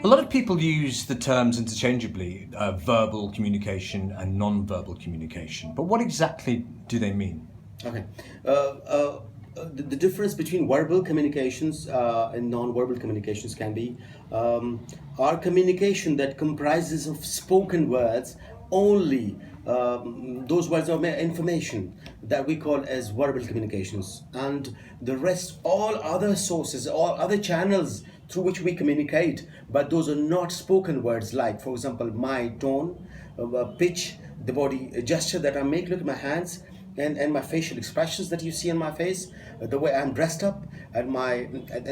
A lot of people use the terms interchangeably, verbal communication and non-verbal communication, but what exactly do they mean? Okay. The difference between verbal communications and non-verbal communications can be our communication that comprises of spoken words only. Those words are information that we call as verbal communications, and the rest, all other sources, all other channels through which we communicate, but those are not spoken words, like for example my tone, pitch, the body gesture that I make, look at my hands, and my facial expressions that you see on my face, the way I'm dressed up, and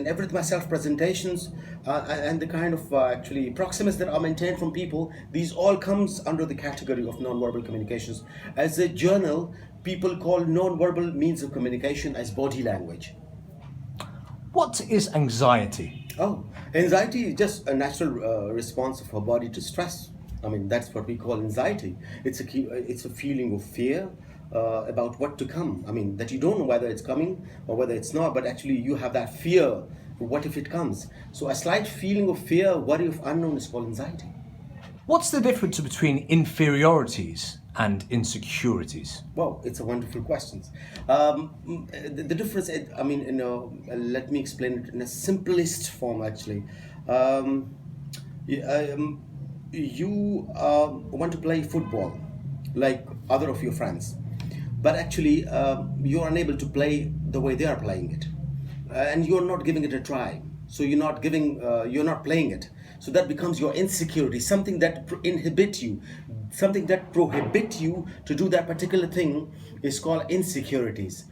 everything, my self presentations, and the kind of actually proximus that are maintained from people. These all comes under the category of non-verbal communications. As a journal, people call non-verbal means of communication as body language. What is anxiety? Oh, anxiety is just a natural response of our body to stress. I mean, that's what we call anxiety. It's a feeling of fear about what to come. I mean, that you don't know whether it's coming or whether it's not, but actually you have that fear. What if it comes? So a slight feeling of fear, worry of unknown is called anxiety. What's the difference between inferiorities and insecurities? Well, it's a wonderful question. The difference, I mean, let me explain it in a simplest form actually. You want to play football like other of your friends, but actually you're unable to play the way they are playing it, and you're not giving it a try, so you're not playing it, so that becomes your insecurity, something that inhibit you, something that prohibit you to do that particular thing is called insecurities.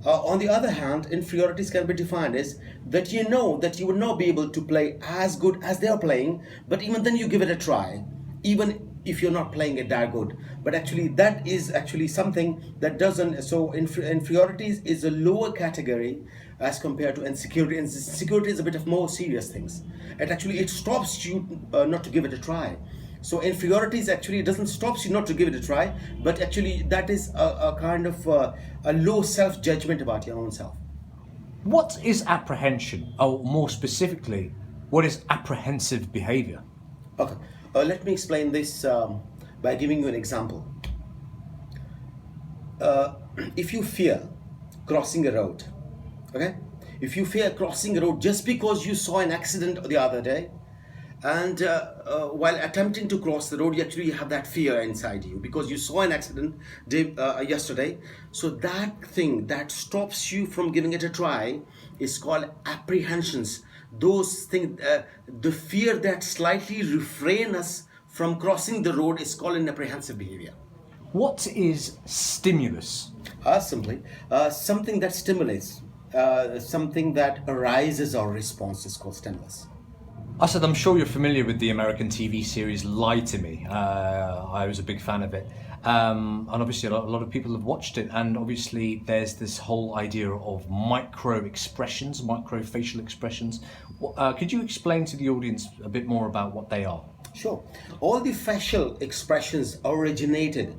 On the other hand, inferiorities can be defined as that you know that you will not be able to play as good as they are playing, but even then you give it a try, even if you're not playing it that good. But actually that is actually something that doesn't, so inferiorities is a lower category as compared to insecurity. And insecurity is a bit of more serious things. It stops you not to give it a try. So inferiorities actually doesn't stop you not to give it a try, but actually that is a kind of a low self-judgment about your own self. What is apprehension? Or more specifically, what is apprehensive behavior? Okay, let me explain this by giving you an example. If you fear crossing a road, okay? If you fear crossing a road just because you saw an accident the other day, and while attempting to cross the road, you actually have that fear inside you because you saw an accident yesterday. So that thing that stops you from giving it a try is called apprehensions. Those things, the fear that slightly refrain us from crossing the road is called an apprehensive behavior. What is stimulus? Simply, something that stimulates, something that arises or response is called stimulus. Asad, I'm sure you're familiar with the American TV series Lie to Me. I was a big fan of it. And obviously a lot of people have watched it. And obviously there's this whole idea of micro-expressions, microfacial expressions. Could you explain to the audience a bit more about what they are? Sure. All the facial expressions originated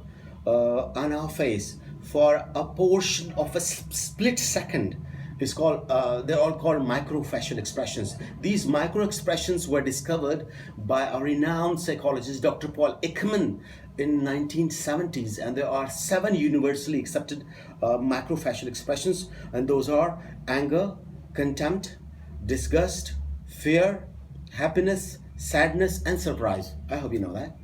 on our face for a portion of a split second. It's called, they're all called microfacial expressions. These micro expressions were discovered by a renowned psychologist, Dr. Paul Ekman, in 1970s, and there are 7 universally accepted microfacial expressions, and those are anger, contempt, disgust, fear, happiness, sadness, and surprise. I hope you know that.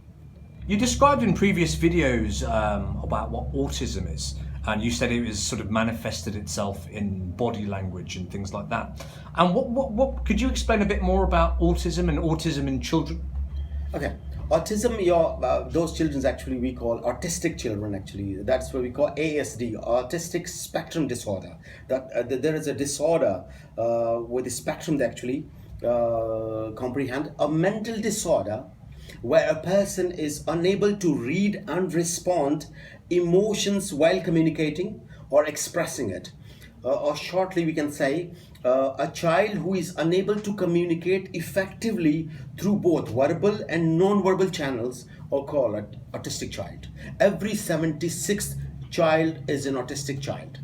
You described in previous videos about what autism is. And you said it was sort of manifested itself in body language and things like that. And what could you explain a bit more about autism and autism in children? Okay, autism, those children actually we call autistic children. Actually, that's what we call ASD, autistic spectrum disorder. That there is a disorder with the spectrum that actually comprehend a mental disorder where a person is unable to read and respond emotions while communicating or expressing it. Or shortly we can say a child who is unable to communicate effectively through both verbal and non-verbal channels or call it autistic child. Every 76th child is an autistic child.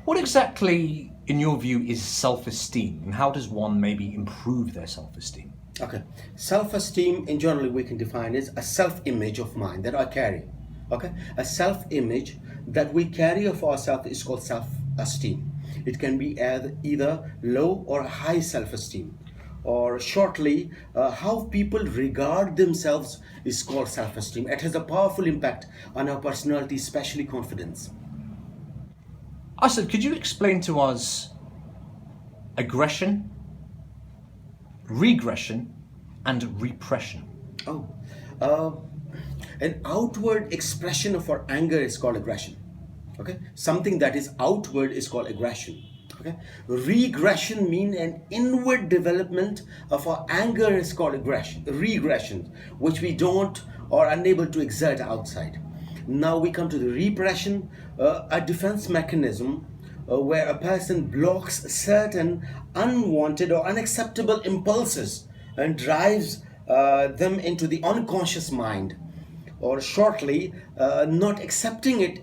What exactly, in your view, is self-esteem, and how does one maybe improve their self-esteem? Okay. Self-esteem in generally we can define as a self-image of mine that I carry. Okay. A self-image that we carry of ourselves is called self-esteem. It can be either low or high self-esteem. Or shortly, how people regard themselves is called self-esteem. It has a powerful impact on our personality, especially confidence. Asad, could you explain to us aggression, regression, and repression? Oh, uh, an outward expression of our anger is called aggression. Okay, something that is outward is called aggression. Okay, regression mean an inward development of our anger is called aggression. Regression, which we don't or unable to exert outside. Now we come to the repression, a defense mechanism where a person blocks certain unwanted or unacceptable impulses and drives them into the unconscious mind, or shortly, not accepting it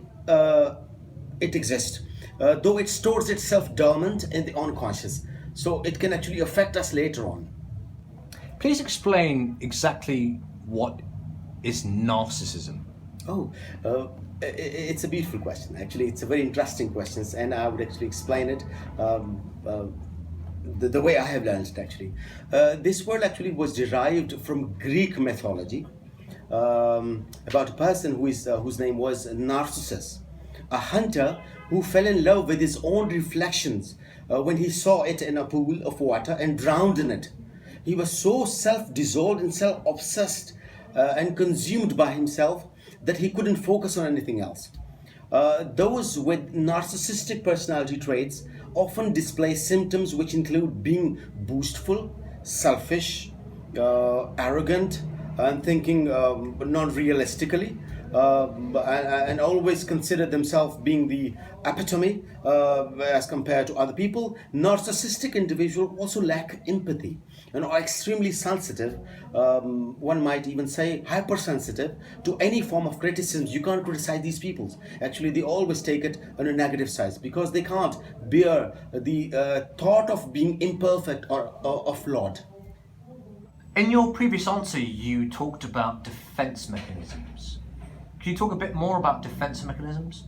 exists, though it stores itself dormant in the unconscious, so it can actually affect us later on. Please explain exactly what is narcissism. Oh, it's a beautiful question. Actually, it's a very interesting question, and I would actually explain it the way I have learned it. Actually, this word actually was derived from Greek mythology about a person whose name was Narcissus, a hunter who fell in love with his own reflections when he saw it in a pool of water and drowned in it. He was so self-dissolved and self-obsessed and consumed by himself that he couldn't focus on anything else. Those with narcissistic personality traits often display symptoms which include being boastful, selfish, arrogant, and thinking non-realistically, and always consider themselves being the epitome as compared to other people. Narcissistic individuals also lack empathy and are extremely sensitive. One might even say hypersensitive to any form of criticism. You can't criticize these people. Actually, they always take it on a negative side because they can't bear the thought of being imperfect or flawed. In your previous answer, you talked about defense mechanisms. Can you talk a bit more about defense mechanisms?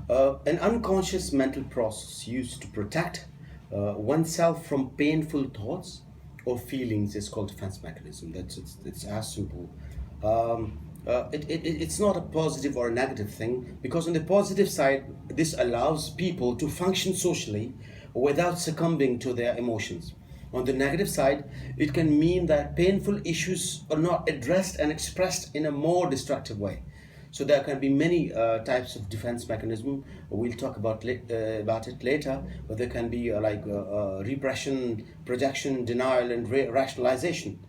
An unconscious mental process used to protect oneself from painful thoughts or feelings is called defense mechanism. It's as simple. It's not a positive or a negative thing, because on the positive side, this allows people to function socially without succumbing to their emotions. On the negative side, it can mean that painful issues are not addressed and expressed in a more destructive way. So there can be many types of defense mechanism. We'll talk about it later. But there can be repression, projection, denial, and rationalization.